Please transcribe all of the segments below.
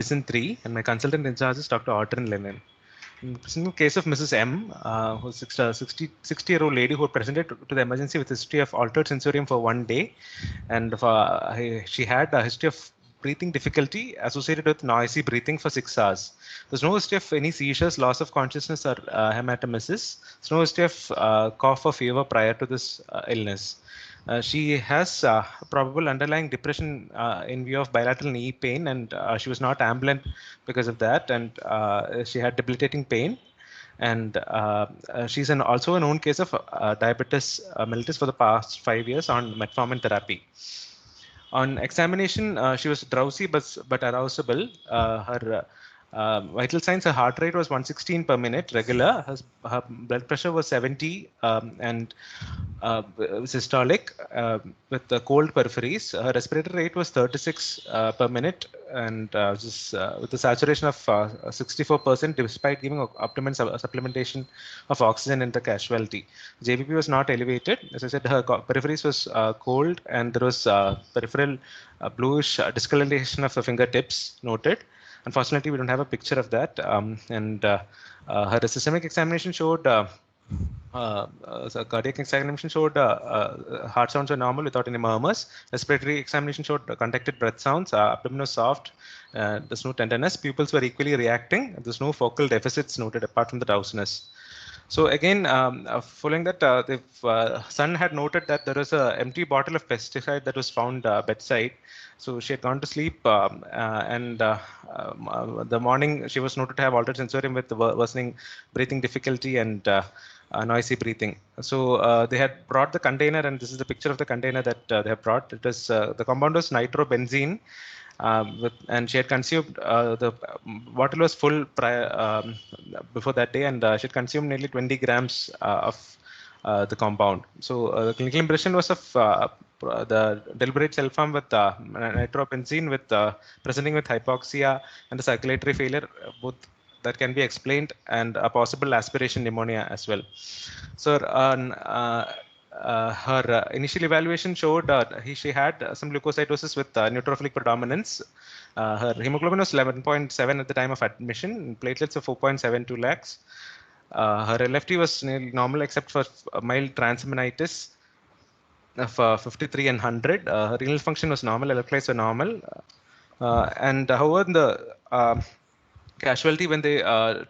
Medicine 3, and my consultant in charge is Dr. Audrin Lennon. In the single case of Mrs. M, who's a 60-year-old lady who presented to the emergency with history of altered sensorium for 1 day, and she had a history of breathing difficulty associated with noisy breathing for 6 hours. There's no history of any seizures, loss of consciousness, or hematemesis. There's no history of cough or fever prior to this illness. She has probable underlying depression in view of bilateral knee pain, and she was not ambulant because of that, and she had debilitating pain. And she's also a known case of diabetes mellitus for the past 5 years on metformin therapy. On examination, she was drowsy but arousable. Her vital signs: her heart rate was 116 per minute, regular. Her blood pressure was 70 and was systolic with the cold peripheries. Her respiratory rate was 36 per minute and with a saturation of 64% despite giving optimum supplementation of oxygen in the casualty. JVP was not elevated. As I said, her peripheries was cold and there was peripheral bluish discoloration of the fingertips noted. Unfortunately, we don't have a picture of that. Her systemic examination showed so cardiac examination showed heart sounds were normal without any murmurs. Respiratory examination showed conducted breath sounds. Abdomen was soft. There's no tenderness. Pupils were equally reacting. There's no focal deficits noted apart from the drowsiness. So again, following that, the son had noted that there was an empty bottle of pesticide that was found bedside. So she had gone to sleep, the morning she was noted to have altered sensorium with worsening breathing difficulty and noisy breathing. So they had brought the container, and this is the picture of the container that they have brought. It was the compound was nitrobenzene. And she had consumed the bottle was full before that day, and she had consumed nearly 20 grams of the compound. So the clinical impression was of the deliberate self-harm with nitrobenzene with presenting with hypoxia and a circulatory failure, both that can be explained, and a possible aspiration pneumonia as well. So her initial evaluation showed she had some leukocytosis with neutrophilic predominance. Her hemoglobin was 11.7 at the time of admission, platelets of 4.72 lakhs. Her LFT was nearly normal except for mild transaminitis of 53 and 100. Her renal function was normal, electrolytes were normal. However, in the casualty, when they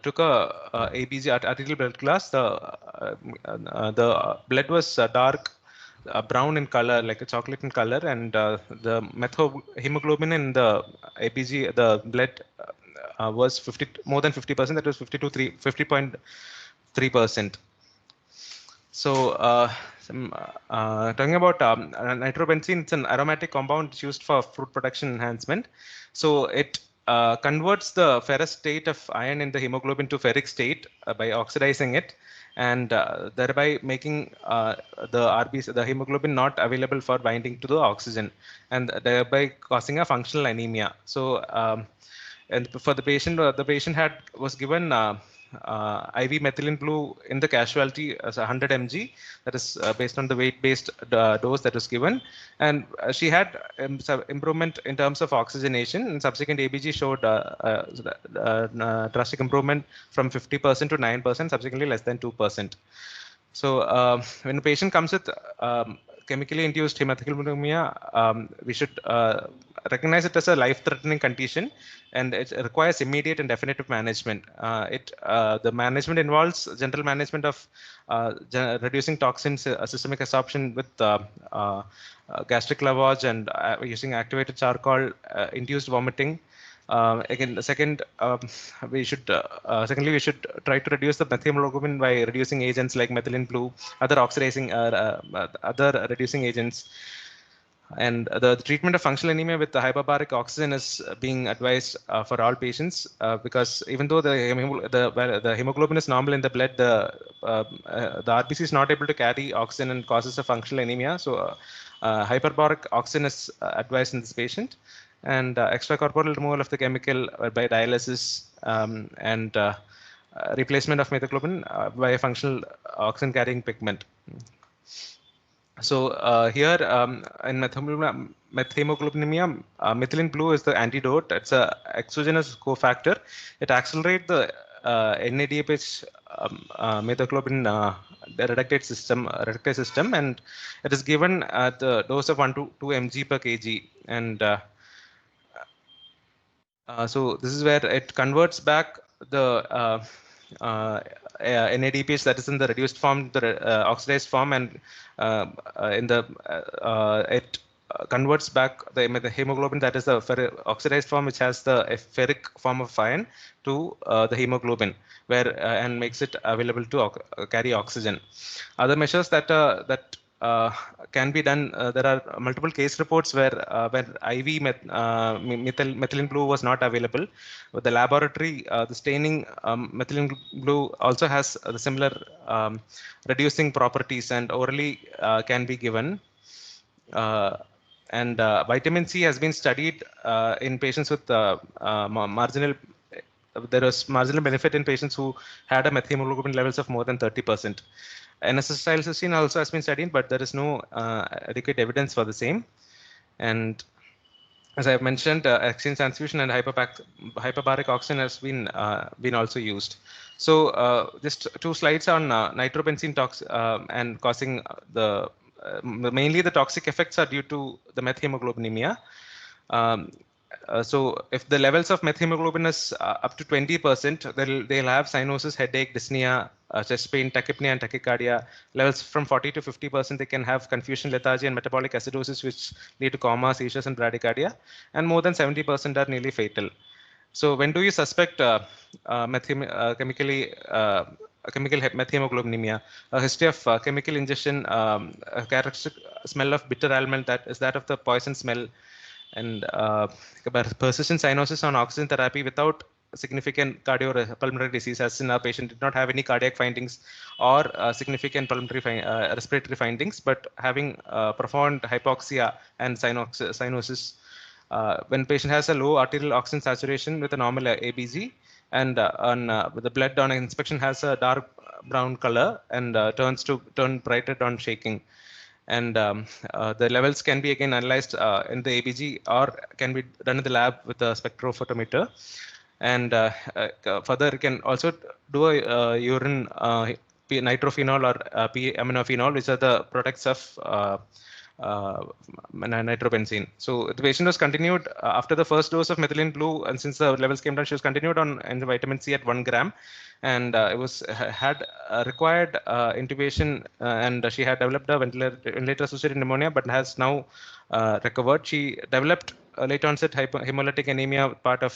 took a ABG arterial blood class, the blood was dark brown in color, like a chocolate in color, and the hemoglobin in the ABG, the blood was more than 50%. That was 50.3%. So talking about nitrobenzene, it's an aromatic compound used for fruit production enhancement. So it converts the ferrous state of iron in the hemoglobin to ferric state by oxidizing it, and thereby making the hemoglobin not available for binding to the oxygen, and thereby causing a functional anemia. So and for the patient was given IV methylene blue in the casualty as 100 mg. That is based on the weight-based dose that was given, and she had improvement in terms of oxygenation. And subsequent ABG showed drastic improvement from 50% to 9%, subsequently less than 2%. So when a patient comes with chemically induced hematuria, we should recognize it as a life-threatening condition, and it requires immediate and definitive management. The management involves general management of reducing toxins, systemic absorption with gastric lavage, and using activated charcoal, induced vomiting. Again, the secondly, we should try to reduce the methemoglobin by reducing agents like methylene blue, other reducing agents. And the treatment of functional anemia with the hyperbaric oxygen is being advised for all patients because even though the hemoglobin is normal in the blood, the RBC is not able to carry oxygen and causes a functional anemia. So hyperbaric oxygen is advised in this patient, and extracorporeal removal of the chemical by dialysis and replacement of methaglobin by a functional oxygen carrying pigment. So here in methemoglobinemia, methylene blue is the antidote. It's a exogenous cofactor. It accelerates the NADPH methaglobin reductase system, and it is given at the dose of 1 to 2 mg per kg. And so this is where it converts back the NADPH that is in the reduced form, the oxidized form, and in the it converts back the hemoglobin that is the oxidized form, which has the ferric form of iron, to the hemoglobin, where and makes it available to carry oxygen. Other measures that uh, can be done. There are multiple case reports where IV methylene blue was not available. With the laboratory, the staining methylene blue also has the similar reducing properties, and orally can be given. And vitamin C has been studied in patients with marginal. There was marginal benefit in patients who had a methemoglobin levels of more than 30%. N-acetylcysteine also has been studied, but there is no adequate evidence for the same. And as I have mentioned, exchange transfusion and hyperbaric oxygen has been also used. So just two slides on nitrobenzene and causing mainly the toxic effects are due to the methemoglobinemia. Um, so if the levels of methemoglobin is up to 20%, they'll have cyanosis, headache, dyspnea, chest pain, tachypnea, and tachycardia. Levels from 40 to 50%, they can have confusion, lethargy, and metabolic acidosis, which lead to coma, seizures, and bradycardia. And more than 70% are nearly fatal. So when do you suspect chemical methemoglobinemia? A history of chemical ingestion, a characteristic smell of bitter almond, that is that of the poison smell, and persistent cyanosis on oxygen therapy without significant cardiopulmonary disease, as in our patient did not have any cardiac findings or significant respiratory findings, but having profound hypoxia and cyanosis. When patient has a low arterial oxygen saturation with a normal ABG, and the blood on inspection has a dark brown color and turn brighter on shaking, and the levels can be again analyzed in the ABG or can be done in the lab with a spectrophotometer. And further, you can also do a urine nitrophenol or p-aminophenol, which are the products of nitrobenzene. So the patient was continued after the first dose of methylene blue, and since the levels came down, she was continued on the vitamin C at 1 gram, and it was had required intubation, and she had developed a ventilator-associated pneumonia, but has now recovered. She developed late onset hemolytic anemia, part of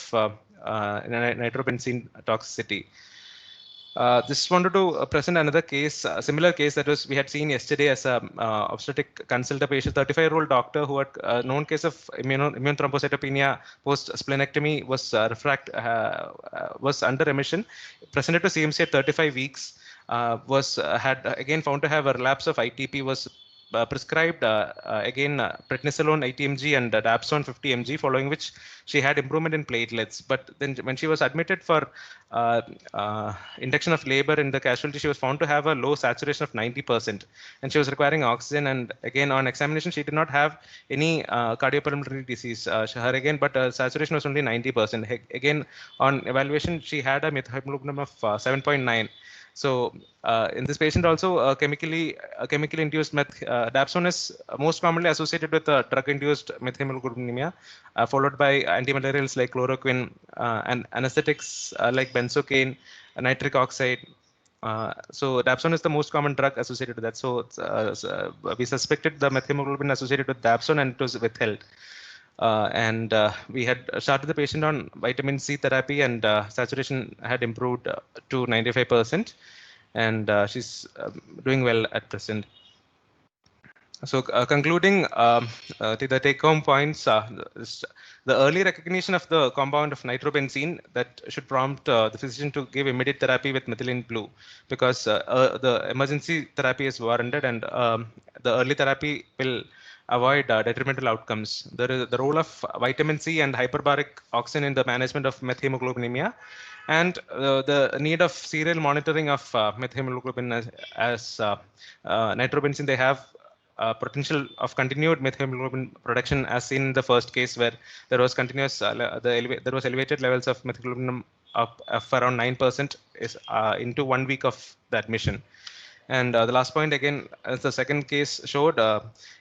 nitrobenzene toxicity. Just wanted to present another case, a similar case that was we had seen yesterday as a obstetric consult a patient, 35-year-old doctor who had a known case of immune thrombocytopenia post splenectomy, was under remission, presented to CMC at 35 weeks, was had again found to have a relapse of ITP, was prescribed again prednisolone 80 mg and dapsone 50 mg, following which she had improvement in platelets. But then when she was admitted for induction of labor in the casualty, she was found to have a low saturation of 90%, and she was requiring oxygen. And again, on examination, she did not have any cardiopulmonary disease. Her again, but saturation was only 90%. Again, on evaluation, she had a hemoglobin of 7.9. So in this patient also, chemically induced dapsone is most commonly associated with drug-induced methemoglobinemia, followed by antimalarials like chloroquine, and anesthetics like benzocaine, nitric oxide. So dapsone is the most common drug associated with that. So we suspected the methemoglobin associated with dapsone, and it was withheld. And we had started the patient on vitamin C therapy, and saturation had improved to 95%, and she's doing well at present. So concluding the take-home points, the early recognition of the compound of nitrobenzene that should prompt the physician to give immediate therapy with methylene blue, because the emergency therapy is warranted, and the early therapy will avoid detrimental outcomes. The role of vitamin C and hyperbaric oxygen in the management of methemoglobinemia, and the need of serial monitoring of methemoglobin as nitrobenzene. They have potential of continued methemoglobin production, as seen in the first case where there was continuous there was elevated levels of methemoglobin of around 9% is into 1 week of the admission. And the last point again, as the second case showed,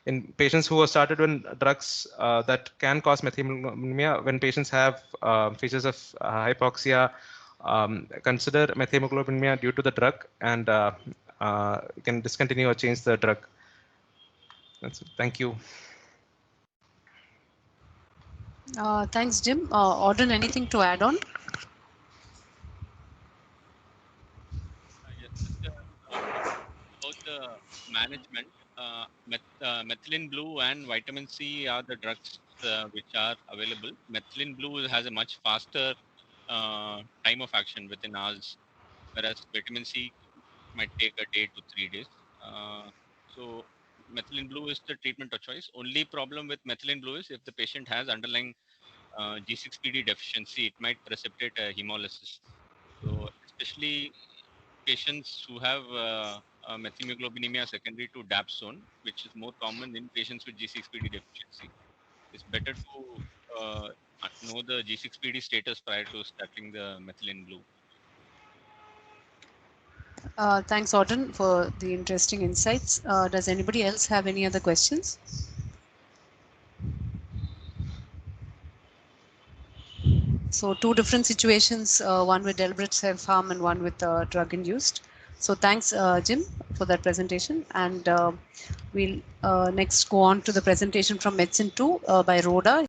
in patients who were started on drugs that can cause methemoglobinemia, when patients have features of hypoxia, consider methemoglobinemia due to the drug, and you can discontinue or change the drug. That's it. Thank you. Thanks, Jim. Audrey, anything to add on? Yes, about the management, methylene blue and vitamin C are the drugs which are available. Methylene blue has a much faster time of action within hours, whereas vitamin C might take a day to 3 days. So methylene blue is the treatment of choice. Only problem with methylene blue is if the patient has underlying G6PD deficiency, it might precipitate a hemolysis. So especially patients who have methemoglobinemia secondary to dapsone, which is more common in patients with G6PD deficiency, it's better to know the G6PD status prior to starting the methylene blue. Thanks, Audrey, for the interesting insights. Does anybody else have any other questions? So two different situations, one with deliberate self-harm and one with drug-induced. So thanks, Jim, for that presentation. And we'll next go on to the presentation from Medicine 2 by Rhoda.